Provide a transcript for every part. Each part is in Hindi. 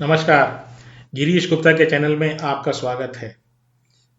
नमस्कार। गिरीश गुप्ता के चैनल में आपका स्वागत है।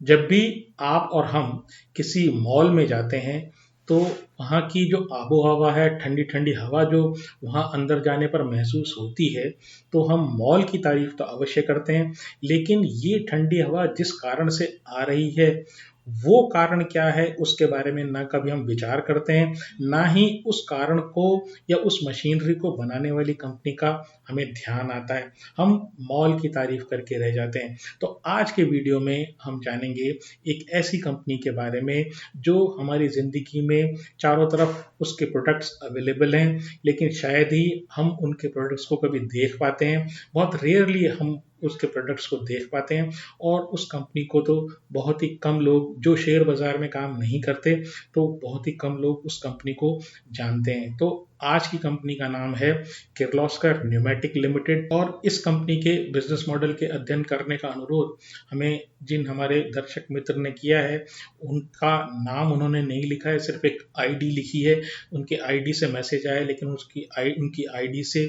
जब भी आप और हम किसी मॉल में जाते हैं तो वहाँ की जो आबो हवा है, ठंडी ठंडी हवा जो वहाँ अंदर जाने पर महसूस होती है, तो हम मॉल की तारीफ तो अवश्य करते हैं। लेकिन ये ठंडी हवा जिस कारण से आ रही है, वो कारण क्या है उसके बारे में ना कभी हम विचार करते हैं, ना ही उस कारण को या उस मशीनरी को बनाने वाली कंपनी का हमें ध्यान आता है। हम मॉल की तारीफ करके रह जाते हैं। तो आज के वीडियो में हम जानेंगे एक ऐसी कंपनी के बारे में जो हमारी ज़िंदगी में चारों तरफ उसके प्रोडक्ट्स अवेलेबल हैं, लेकिन शायद ही हम उनके प्रोडक्ट्स को कभी देख पाते हैं। बहुत रेयरली हम उसके प्रोडक्ट्स को देख पाते हैं और उस कंपनी को तो बहुत ही कम लोग, जो शेयर बाज़ार में काम नहीं करते, तो बहुत ही कम लोग उस कंपनी को जानते हैं। तो आज की कंपनी का नाम है किर्लोस्कर न्यूमेटिक लिमिटेड और इस कंपनी के बिजनेस मॉडल के अध्ययन करने का अनुरोध हमें जिन हमारे दर्शक मित्र ने किया है, उनका नाम उन्होंने नहीं लिखा है, सिर्फ एक आईडी लिखी है। उनके आईडी से मैसेज आया, लेकिन उनकी आईडी से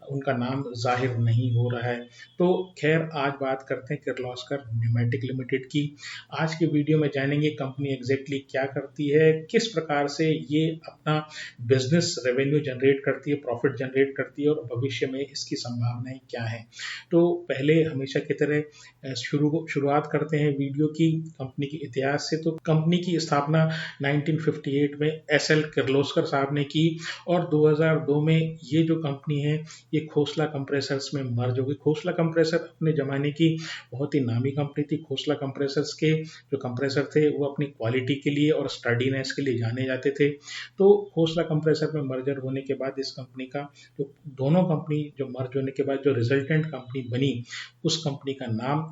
उनका नाम जाहिर नहीं हो रहा है। तो खैर, आज बात करते हैं किर्लोस्कर न्यूमेटिक लिमिटेड की। आज के वीडियो में जानेंगे कंपनी एग्जैक्टली क्या करती है, किस प्रकार से ये अपना बिजनेस रेवेन्यू जनरेट करती है, प्रॉफिट जनरेट करती है और भविष्य में इसकी संभावनाएं क्या हैं। तो पहले हमेशा की तरह शुरुआत करते हैं वीडियो की कंपनी के इतिहास से। तो कंपनी की स्थापना 1958 में एसएल किर्लोस्कर साहब ने की और 2002 में ये जो कंपनी है ये खोसला कंप्रेसर्स में मर्ज हो गई। खोसला कंप्रेसर अपने ज़माने की बहुत ही नामी कंपनी थी। खोसला कंप्रेसर्स के जो कंप्रेसर थे वो अपनी क्वालिटी के लिए और स्टडीनेस के लिए जाने जाते थे। तो खोसला कंप्रेसर में मर्जर होने के बाद इस कंपनी का जो दोनों कंपनी जो मर्ज होने के बाद जो रिजल्टेंट कंपनी बनी, उस कंपनी का नाम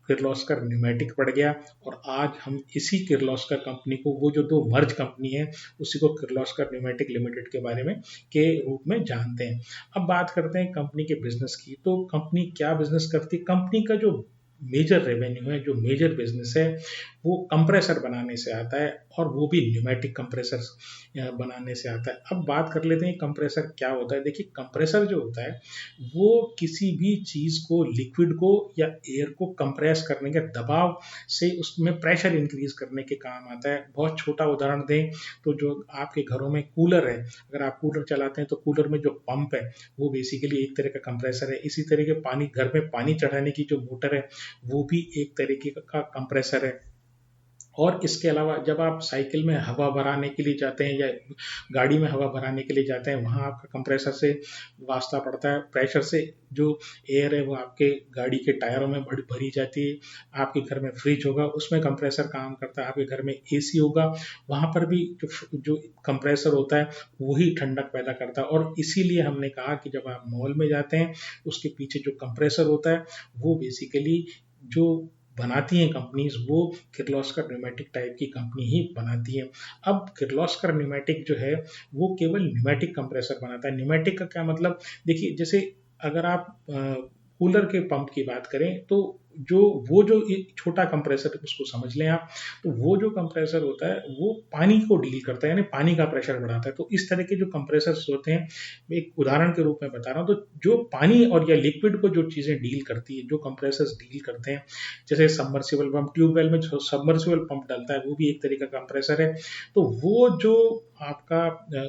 किर्लोस्कर न्यूमेटिक पड़ गया और आज हम इसी किर्लोस्कर कंपनी को, वो जो दो मर्ज कंपनी है, उसी को किर्लोस्कर न्यूमेटिक लिमिटेड के बारे में के रूप में जानते हैं। अब बात करते हैं कंपनी के बिजनेस की। तो कंपनी क्या बिजनेस करती है? कंपनी का जो मेजर रेवेन्यू है, जो मेजर बिजनेस है, वो कंप्रेसर बनाने से आता है और वो भी न्यूमेटिक कंप्रेसर बनाने से आता है। अब बात कर लेते हैं कंप्रेसर क्या होता है। देखिए, कंप्रेसर जो होता है वो किसी भी चीज़ को, लिक्विड को या एयर को कंप्रेस करने के, दबाव से उसमें प्रेशर इंक्रीज करने के काम आता है। बहुत छोटा उदाहरण दें तो जो आपके घरों में कूलर है, अगर आप कूलर चलाते हैं तो कूलर में जो पंप है वो बेसिकली एक तरह का कंप्रेसर है। इसी तरह के पानी, घर में पानी चढ़ाने की जो मोटर है, वो भी एक तरीके का कंप्रेसर है। और इसके अलावा जब आप साइकिल में हवा भराने के लिए जाते हैं या गाड़ी में हवा भराने के लिए जाते हैं, वहाँ आपका कंप्रेसर से वास्ता पड़ता है। प्रेशर से जो एयर है वो आपके गाड़ी के टायरों में भरी जाती है। आपके घर में फ्रिज होगा, उसमें कंप्रेसर काम करता है। आपके घर में एसी होगा, वहाँ पर भी जो कंप्रेसर होता है वही ठंडक पैदा करता है। और इसीलिए हमने कहा कि जब आप मॉल में जाते हैं, उसके पीछे जो कंप्रेसर होता है वो बेसिकली जो बनाती हैं कंपनीज, वो किर्लोस्कर न्यूमेटिक टाइप की कंपनी ही बनाती है। अब किर्लोस्कर न्यूमेटिक जो है वो केवल न्यूमेटिक कंप्रेसर बनाता है। न्यूमेटिक का क्या मतलब? देखिए, जैसे अगर आप कूलर के पंप की बात करें तो जो एक छोटा कंप्रेसर, उसको समझ लें आप, तो वो जो कंप्रेसर होता है वो पानी को डील करता है, यानी पानी का प्रेशर बढ़ाता है। तो इस तरह के जो कंप्रेसर्स होते हैं, मैं एक उदाहरण के रूप में बता रहा हूँ, तो जो पानी और या लिक्विड को जो चीज़ें डील करती है, जो कंप्रेसर्स डील करते हैं, जैसे सबमर्सिबल पंप, ट्यूबवेल में जो सबमर्सिबल पंप डलता है वो भी एक तरह का कंप्रेसर है। तो वो जो आपका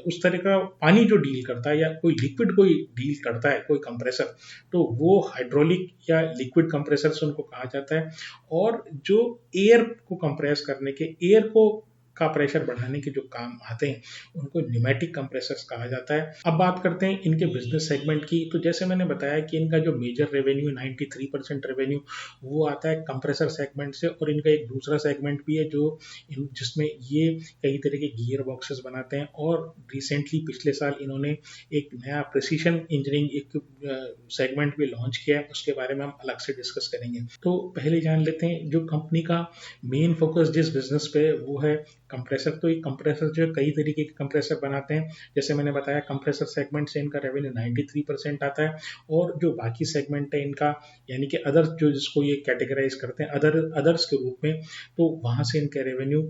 उस तरह का पानी जो डील करता है या कोई लिक्विड कोई डील करता है, कोई कंप्रेसर, तो वो हाइड्रोलिक या लिक्विड कंप्रेसर से उनको कहा जाता है। और जो एयर को कंप्रेस करने के, एयर को का प्रेशर बढ़ाने के जो काम आते हैं, उनको न्यूमेटिक कंप्रेसर्स कहा जाता है। अब बात करते हैं इनके बिजनेस सेगमेंट की। तो जैसे मैंने बताया कि इनका जो मेजर रेवेन्यू 93% रेवेन्यू वो आता है कंप्रेसर सेगमेंट से। और इनका एक दूसरा सेगमेंट भी है जो जिसमें ये कई तरह के गियर बॉक्सेस बनाते हैं। और रिसेंटली पिछले साल इन्होंने एक नया प्रिसीशन इंजीनियरिंग एक सेगमेंट भी लॉन्च किया है, उसके बारे में हम अलग से डिस्कस करेंगे। तो पहले जान लेते हैं जो कंपनी का मेन फोकस जिस बिजनेस पे, वो है कंप्रेसर। तो एक कंप्रेसर जो है, कई तरीके के कंप्रेसर बनाते हैं। जैसे मैंने बताया, कंप्रेसर सेगमेंट से इनका रेवेन्यू 93% आता है। और जो बाकी सेगमेंट है इनका, यानी कि अदर्स, जो जिसको ये कैटेगराइज करते हैं अदर्स के रूप में, तो वहाँ से इनका रेवेन्यू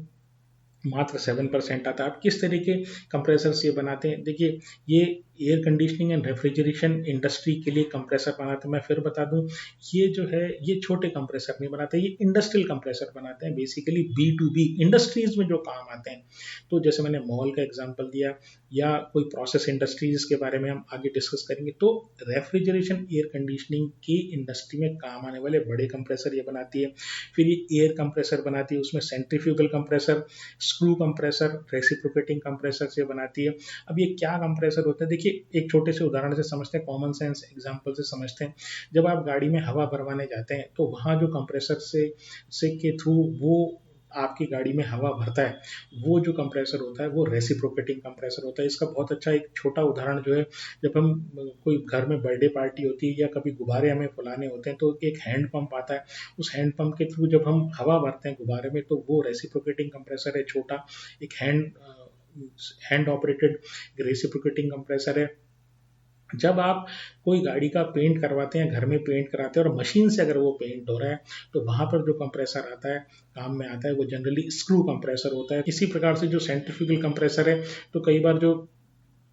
मात्र 7% आता है। आप किस तरह के कंप्रेसर्स ये बनाते हैं? देखिए, ये air conditioning and refrigeration industry के लिए कंप्रेसर बनाते हैं। मैं फिर बता दूं, ये जो है ये छोटे कंप्रेसर नहीं बनाते, ये इंडस्ट्रियल कंप्रेसर बनाते हैं, बेसिकली B2B इंडस्ट्रीज में जो काम आते हैं। तो जैसे मैंने मॉल का एग्जांपल दिया, या कोई प्रोसेस इंडस्ट्रीज के बारे में हम आगे डिस्कस करेंगे। तो रेफ्रिजरेशन एयर कंडीशनिंग की इंडस्ट्री में काम आने वाले बड़े कंप्रेसर ये बनाती है। फिर ये एयर कंप्रेसर बनाती है, उसमें centrifugal compressor, screw compressor, reciprocating compressor से बनाती है। अब ये क्या कंप्रेसर होता है, देखिए एक छोटे से उदाहरण से समझते हैं, कॉमन सेंस एग्जांपल से समझते हैं। जब आप गाड़ी में हवा भरवाने जाते हैं तो वहाँ जो कंप्रेसर से के थ्रू वो आपकी गाड़ी में हवा भरता है, वो जो कंप्रेसर होता है वो रेसिप्रोकेटिंग कंप्रेसर होता है। इसका बहुत अच्छा एक छोटा उदाहरण जो है, जब हम कोई घर में बर्थडे पार्टी होती है या कभी गुब्बारे हमें फुलाने होते हैं तो एक हैंड पंप आता है, उस हैंड पंप के थ्रू जब हम हवा भरते हैं गुब्बारे में तो वो रेसिप्रोकेटिंग कंप्रेसर है, छोटा एक हैंड ऑपरेटेड रेसिप्रोकेटिंग कंप्रेसर है। जब आप कोई गाड़ी का पेंट करवाते हैं, घर में पेंट कराते हैं और मशीन से अगर वो पेंट हो रहा है तो वहां पर जो कंप्रेसर आता है, काम में आता है, वो जनरली स्क्रू कंप्रेसर होता है। इसी प्रकार से जो सेंट्रीफ्यूगल कंप्रेसर है, तो कई बार जो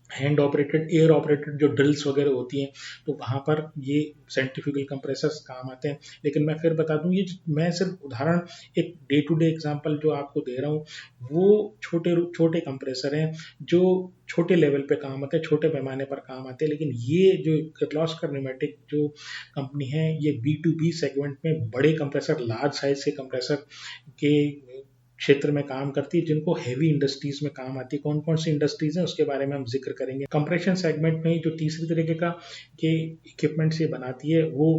हैंड ऑपरेटेड एयर ऑपरेटेड जो ड्रिल्स वगैरह होती हैं तो वहाँ पर ये सेंट्रीफ्यूगल कंप्रेसर्स काम आते हैं। लेकिन मैं फिर बता दूं, ये मैं सिर्फ उदाहरण एक डे टू डे एग्जांपल जो आपको दे रहा हूँ, वो छोटे छोटे कंप्रेसर हैं जो छोटे लेवल पे काम आते हैं, छोटे पैमाने पर काम आते हैं। लेकिन ये जो किर्लोस्कर न्यूमेटिक जो कंपनी है, ये B2B सेगमेंट में बड़े कंप्रेसर, लार्ज साइज के कंप्रेसर के क्षेत्र में काम करती है, जिनको हेवी इंडस्ट्रीज में काम आती है। कौन कौन सी इंडस्ट्रीज हैं उसके बारे में हम जिक्र करेंगे। कंप्रेशन सेगमेंट में जो तीसरी तरीके का के इक्विपमेंट से बनाती है वो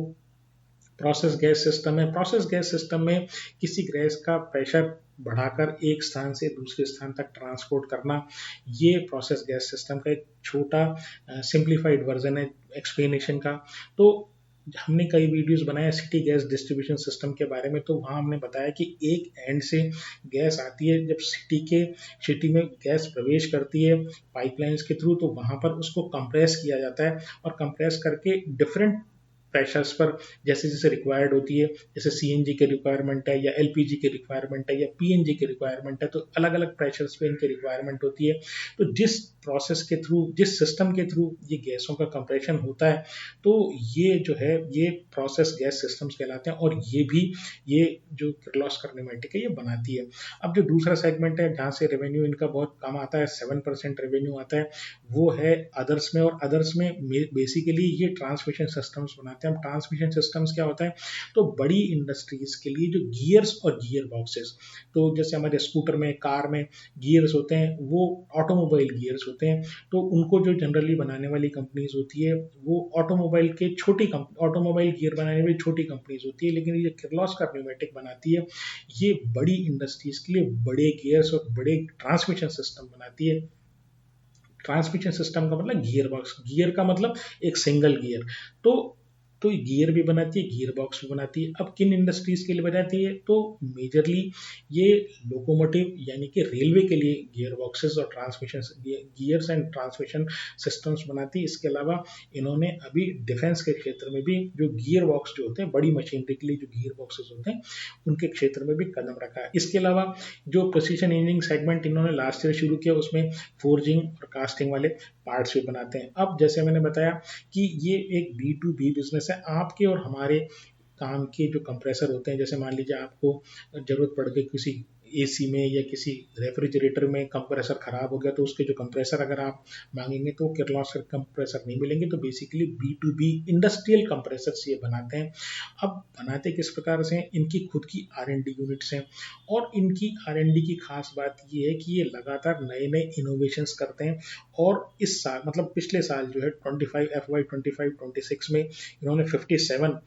प्रोसेस गैस सिस्टम है। प्रोसेस गैस सिस्टम में किसी गैस का प्रेशर बढ़ाकर एक स्थान से दूसरे स्थान तक ट्रांसपोर्ट करना, ये प्रोसेस गैस सिस्टम का एक छोटा सिंप्लीफाइड वर्जन है एक्सप्लेनेशन का। तो हमने कई वीडियोस बनाए सिटी गैस डिस्ट्रीब्यूशन सिस्टम के बारे में, तो वहाँ हमने बताया कि एक एंड से गैस आती है, जब सिटी में गैस प्रवेश करती है पाइपलाइंस के थ्रू, तो वहाँ पर उसको कंप्रेस किया जाता है और कंप्रेस करके डिफरेंट प्रेशर्स पर जैसे जैसे रिक्वायर्ड होती है, जैसे CNG के रिक्वायरमेंट है या LPG के रिक्वायरमेंट है या PNG के रिक्वायरमेंट है, तो अलग अलग प्रेशर्स पे इनके रिक्वायरमेंट होती है। तो जिस प्रोसेस के थ्रू, जिस सिस्टम के थ्रू ये गैसों का कंप्रेशन होता है, तो ये जो है ये प्रोसेस गैस सिस्टम्स कहलाते हैं। और ये जो किर्लोस्कर न्यूमेटिक है ये बनाती है। अब जो दूसरा सेगमेंट है जहाँ से रेवेन्यू इनका बहुत कम आता है, 7% रेवेन्यू आता है, वो है अदर्स में। और अदर्स में बेसिकली ये ट्रांसमिशन सिस्टम्स बनाते हैं। अब ट्रांसमिशन सिस्टम्स क्या होता है, तो बड़ी इंडस्ट्रीज के लिए जो गियर्स और गियर बॉक्सेस, तो जैसे हमारे स्कूटर में, कार में गियर्स होते हैं, वो ऑटोमोबाइल गियर्स होते हैं, तो उनको जो जनरली बनाने वाली कंपनीज होती है वो ऑटोमोबाइल गियर बनाने वाली छोटी कंपनीज होती है। लेकिन ये किर्लोस्कर न्यूमेटिक बनाती है, ये बड़ी इंडस्ट्रीज के लिए बड़े गियर्स और बड़े ट्रांसमिशन सिस्टम बनाती है। ट्रांसमिशन सिस्टम का मतलब गियर बॉक्स, गियर का मतलब एक सिंगल गियर। तो गियर भी बनाती है, गियर बॉक्स भी बनाती है। अब किन इंडस्ट्रीज के लिए बनाती है, तो मेजरली ये लोकोमोटिव यानी कि रेलवे के लिए गियर बॉक्सेस और transmission gears and transmission systems बनाती है। इसके अलावा इन्होंने अभी डिफेंस के क्षेत्र में भी जो गियर बॉक्स जो होते हैं, बड़ी मशीनरी के लिए जो गियर बॉक्सेस होते हैं, उनके क्षेत्र में भी कदम रखा है। इसके अलावा जो प्रिसीजन इंजीनियरिंग सेगमेंट इन्होंने लास्ट ईयर शुरू किया, उसमें फोर्जिंग और कास्टिंग वाले पार्ट्स भी बनाते हैं। अब जैसे मैंने बताया कि ये एक B2B बिजनेस है। आपके और हमारे काम के जो कंप्रेसर होते हैं, जैसे मान लीजिए आपको जरूरत पड़ गई किसी AC में या किसी रेफ्रिजरेटर में कंप्रेसर खराब हो गया, तो उसके जो कंप्रेसर अगर आप मांगेंगे तो किर्लोस्कर कंप्रेसर नहीं मिलेंगे। तो बेसिकली B2B इंडस्ट्रियल कंप्रेसर्स ये बनाते हैं। अब बनाते किस प्रकार से हैं, इनकी खुद की R&D यूनिट्स हैं, और इनकी R&D की खास बात ये है कि ये लगातार नए नए इनोवेशंस करते हैं। और इस साल मतलब पिछले साल जो है FY 25-26 में इन्होंने 57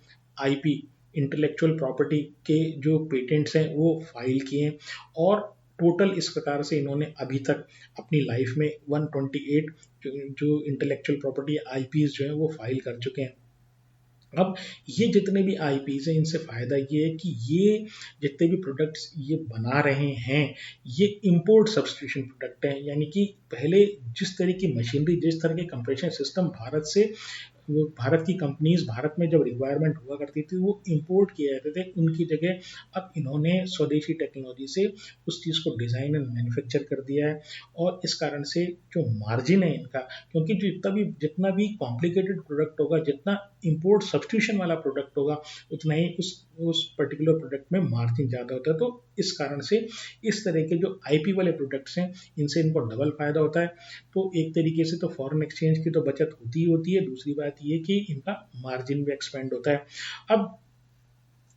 IP इंटेलेक्चुअल प्रॉपर्टी के जो पेटेंट्स हैं वो फाइल किए हैं। और टोटल इस प्रकार से इन्होंने अभी तक अपनी लाइफ में 128 जो इंटेलेक्चुअल प्रॉपर्टी IPs जो है वो फाइल कर चुके हैं। अब ये जितने भी IPs हैं, इनसे फ़ायदा ये है कि ये जितने भी प्रोडक्ट्स ये बना रहे हैं, ये इंपोर्ट सब्स्टिट्यूशन प्रोडक्ट हैं। यानी कि पहले जिस तरह की मशीनरी, जिस तरह के कंप्रेशन सिस्टम भारत से वो भारत की कंपनीज भारत में जब रिक्वायरमेंट हुआ करती थी वो इंपोर्ट किए जाते थे उनकी जगह। अब इन्होंने स्वदेशी टेक्नोलॉजी से उस चीज़ को डिज़ाइन एंड मैन्युफैक्चर कर दिया है, और इस कारण से जो मार्जिन है इनका, क्योंकि जो जितना भी कॉम्प्लिकेटेड प्रोडक्ट होगा, जितना इंपोर्ट सब्सटीट्यूशन वाला प्रोडक्ट होगा, उतना ही उस पर्टिकुलर प्रोडक्ट में मार्जिन ज़्यादा होता है। तो इस कारण से इस तरह के जो आईपी वाले प्रोडक्ट्स हैं, इनसे इनको डबल फायदा होता है। तो एक तरीके से तो फॉरेन एक्सचेंज की तो बचत होती ही होती है, दूसरी बात ये कि इनका मार्जिन भी एक्सपेंड होता है। अब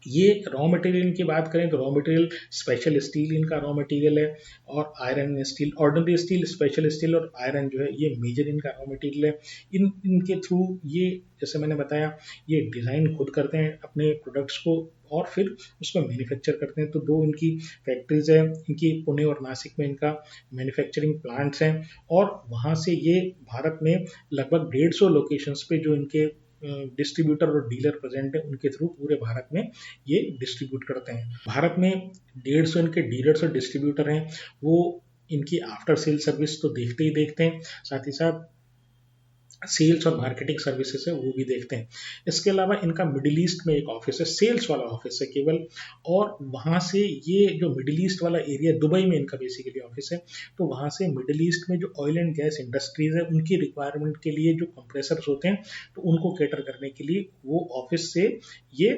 ये रॉ मटेरियल की बात करें तो रॉ मटेरियल स्पेशल स्टील इनका रॉ मटेरियल है, और iron steel, ordinary steel, special steel और आयरन जो है ये मेजर इनका रॉ मटेरियल है। इनके थ्रू ये, जैसे मैंने बताया, ये डिज़ाइन खुद करते हैं अपने प्रोडक्ट्स को और फिर उसको मैन्युफैक्चर करते हैं। तो दो इनकी फैक्ट्रीज है, इनकी पुणे और नासिक में इनका मैन्युफैक्चरिंग प्लांट्स हैं, और वहाँ से ये भारत में लगभग 150 लोकेशंस पे जो इनके डिस्ट्रीब्यूटर और डीलर प्रेजेंट है, उनके थ्रू पूरे भारत में ये डिस्ट्रीब्यूट करते हैं। भारत में 150 इनके डीलर्स और डिस्ट्रीब्यूटर हैं, वो इनकी आफ्टर सेल सर्विस तो देखते ही देखते हैं, साथ ही साथ सेल्स और मार्केटिंग सर्विसेज है वो भी देखते हैं। इसके अलावा इनका मिडिल ईस्ट में एक ऑफिस है, सेल्स वाला ऑफिस है केवल, और वहाँ से ये जो मिडिल ईस्ट वाला एरिया, दुबई में इनका बेसिकली ऑफिस है, तो वहाँ से मिडिल ईस्ट में जो ऑयल एंड गैस इंडस्ट्रीज है उनकी रिक्वायरमेंट के लिए जो कंप्रेसर्स होते हैं, तो उनको कैटर करने के लिए वो ऑफिस से ये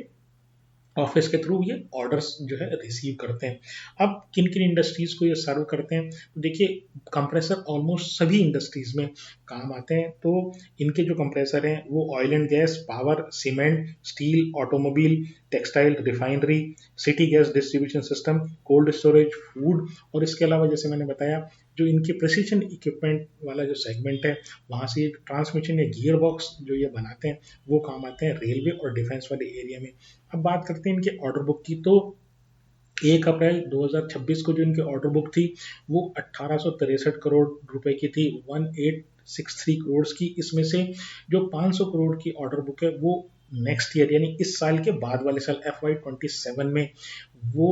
ऑफिस के थ्रू ये ऑर्डर्स जो है रिसीव करते हैं। अब किन किन इंडस्ट्रीज को ये सर्व करते हैं, तो देखिए कंप्रेसर ऑलमोस्ट सभी इंडस्ट्रीज में काम आते हैं। तो इनके जो कंप्रेसर हैं वो oil and gas, power, cement, steel, automobile, textile, refinery, city gas distribution system, cold storage, food, और इसके अलावा जैसे मैंने बताया जो इनके प्रिसीजन इक्विपमेंट वाला जो सेगमेंट है, वहाँ से ट्रांसमिशन या गियर बॉक्स जो ये बनाते हैं वो काम आते हैं रेलवे और डिफेंस वाले एरिया में। अब बात करते हैं इनके ऑर्डर बुक की, तो 1 अप्रैल 2026 को जो इनकी ऑर्डर बुक थी वो 1863 करोड़ रुपए की थी, 1863 करोड़ की। इसमें से जो 500 करोड़ की ऑर्डर बुक है वो नेक्स्ट ईयर यानी इस साल के बाद वाले साल FY27 में वो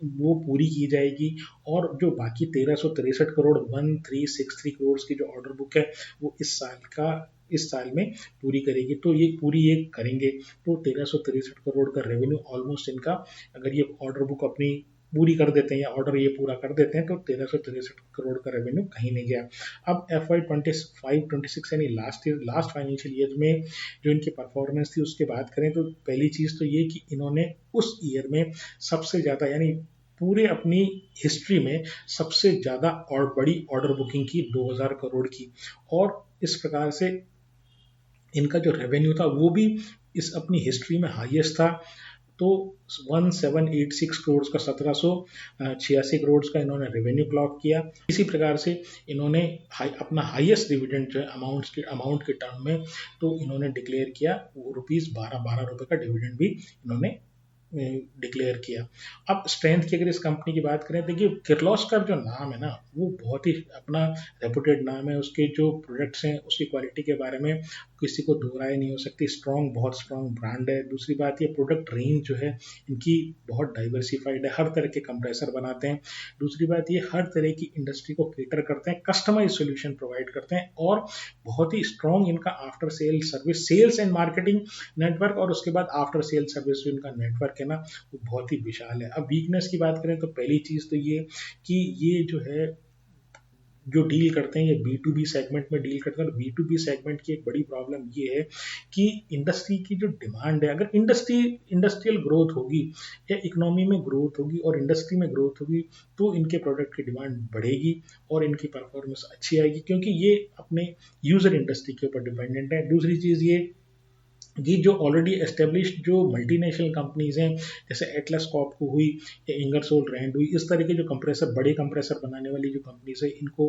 वो पूरी की जाएगी, और जो बाकी 1363 करोड़ 1363 करोड़ की जो ऑर्डर बुक है वो इस साल में पूरी करेगी। तो ये पूरी ये करेंगे तो 1363 करोड़ का रेवेन्यू ऑलमोस्ट इनका, अगर ये ऑर्डर बुक अपनी पूरी कर देते हैं या ऑर्डर ये पूरा कर देते हैं, तो 1363 करोड़ का रेवेन्यू कहीं नहीं गया। अब FY25-26 यानी लास्ट फाइनेंशियल ईयर में जो इनकी परफॉर्मेंस थी उसकी बात करें, तो पहली चीज़ तो ये कि इन्होंने उस ईयर में सबसे ज़्यादा यानी पूरे अपनी हिस्ट्री में सबसे ज़्यादा और बड़ी ऑर्डर बुकिंग की 2000 करोड़ की, और इस प्रकार से इनका जो रेवेन्यू था वो भी इस अपनी हिस्ट्री में हाईएस्ट था। तो 1786 करोड़ का 1786 करोड़ का इन्होंने रेवेन्यू क्लॉक किया। इसी प्रकार से इन्होंने अपना हाईएस्ट डिविडेंड जो है अमाउंट के टर्म में तो इन्होंने डिक्लेयर किया, वो ₹12 का डिविडेंड भी इन्होंने डिक्लेयर किया। अब स्ट्रेंथ की अगर इस कंपनी की बात करें, देखिए किर्लोस्कर जो नाम है ना वो बहुत ही अपना रेपुटेड नाम है, उसके जो प्रोडक्ट्स हैं उसकी क्वालिटी के बारे में किसी को दो राय नहीं हो सकती, बहुत स्ट्रॉन्ग ब्रांड है। दूसरी बात ये प्रोडक्ट रेंज जो है इनकी बहुत डाइवर्सिफाइड है, हर तरह के कंप्रेसर बनाते हैं। दूसरी बात ये हर तरह की इंडस्ट्री को केटर करते हैं, कस्टमाइज सोल्यूशन प्रोवाइड करते हैं, और बहुत ही स्ट्रॉन्ग इनका after sale service, sales and marketing network, और उसके बाद आफ्टर सेल सर्विस जो इनका नेटवर्क है ना वो बहुत ही विशाल है। अब वीकनेस की बात करें तो पहली चीज तो ये कि ये जो है जो डील करते हैं ये B2B सेगमेंट में डील करते हैं, और B2B सेगमेंट की एक बड़ी प्रॉब्लम ये है कि इंडस्ट्री की जो डिमांड है, अगर इंडस्ट्रियल ग्रोथ होगी या इकोनॉमी में ग्रोथ होगी और इंडस्ट्री में ग्रोथ होगी तो इनके प्रोडक्ट की डिमांड बढ़ेगी और इनकी परफॉर्मेंस अच्छी आएगी, क्योंकि ये अपने यूजर इंडस्ट्री के ऊपर डिपेंडेंट है। दूसरी चीज़ ये जो ऑलरेडी एस्टेब्लिश्ड जो मल्टीनेशनल कंपनीज हैं जैसे एटलस कॉपको हुई या इंगरसोल रैंड हुई, इस तरह के जो कंप्रेसर, बड़े कंप्रेसर बनाने वाली जो कंपनीज है, इनको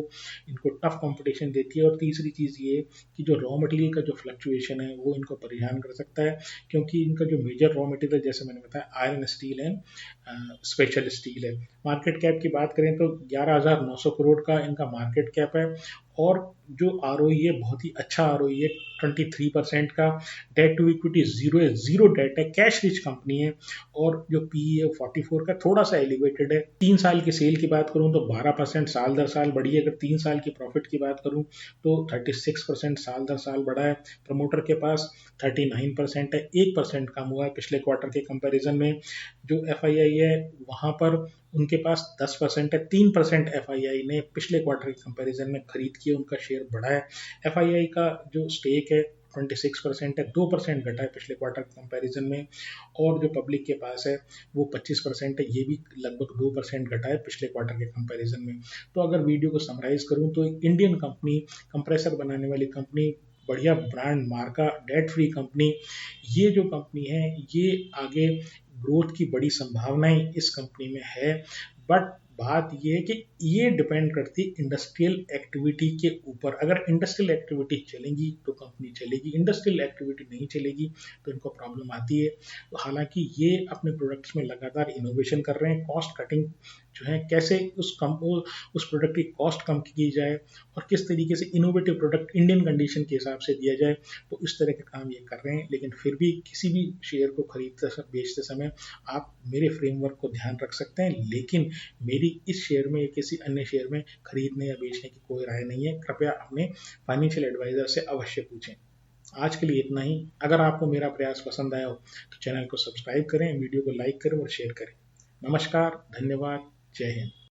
इनको टफ कंपटीशन देती है। और तीसरी चीज़ ये कि जो रॉ मटेरियल का जो फ्लक्चुएशन है वो इनको परेशान कर सकता है, क्योंकि इनका जो मेजर रॉ मटेरियल जैसे मैंने बताया iron steel and special steel है। मार्केट कैप की बात करें तो 11,900 करोड़ का इनका मार्केट कैप है और जो आरओई है बहुत ही अच्छा आरओई है 23% का। डेट टू इक्विटी जीरो है, जीरो डेट है, कैश रिच कंपनी है और जो पीई है 44 का थोड़ा सा एलिवेटेड है। 3 साल की सेल की बात करूं तो 12% साल दर साल बढ़ी है। अगर 3 साल की प्रॉफिट की बात करूं तो 36% साल दर साल बढ़ा है। प्रमोटर के पास 39% है, 1% कम हुआ है पिछले क्वार्टर के कंपैरिजन में। जो एफ है वहां पर उनके पास 10% है, 3% एफ ने पिछले क्वार्टर के कंपैरिजन में खरीद किया, उनका शेयर बढ़ा है। एफ का जो स्टेक है 26% है, 2% घटा है पिछले क्वार्टर के कंपैरिजन में। और जो पब्लिक के पास है वो 25% है, ये भी लगभग 2% घटा है पिछले क्वार्टर के कंपैरिजन में। तो अगर वीडियो को समराइज करूं तो इंडियन कंपनी, कंप्रेसर बनाने वाली कंपनी, बढ़िया ब्रांड मार्का, डेट फ्री कंपनी, ये जो कंपनी है ये आगे ग्रोथ की बड़ी संभावनाएं इस कंपनी में है। बट बात ये है कि ये डिपेंड करती है इंडस्ट्रियल एक्टिविटी के ऊपर। अगर इंडस्ट्रियल एक्टिविटी चलेगी तो कंपनी चलेगी, इंडस्ट्रियल एक्टिविटी नहीं चलेगी तो इनको प्रॉब्लम आती है। तो हालांकि ये अपने प्रोडक्ट्स में लगातार इनोवेशन कर रहे हैं, कॉस्ट कटिंग जो है कैसे उस प्रोडक्ट की कॉस्ट कम की जाए और किस तरीके से इनोवेटिव प्रोडक्ट इंडियन कंडीशन के हिसाब से दिया जाए, तो इस तरह के काम ये कर रहे हैं। लेकिन फिर भी किसी भी शेयर को खरीदते बेचते समय आप मेरे फ्रेमवर्क को ध्यान रख सकते हैं, लेकिन मेरी इस शेयर में या किसी अन्य शेयर में खरीदने या बेचने की कोई राय नहीं है। कृपया अपने फाइनेंशियल एडवाइजर से अवश्य पूछें। आज के लिए इतना ही। अगर आपको मेरा प्रयास पसंद आया हो तो चैनल को सब्सक्राइब करें, वीडियो को लाइक करें और शेयर करें। नमस्कार, धन्यवाद, जय हिंद।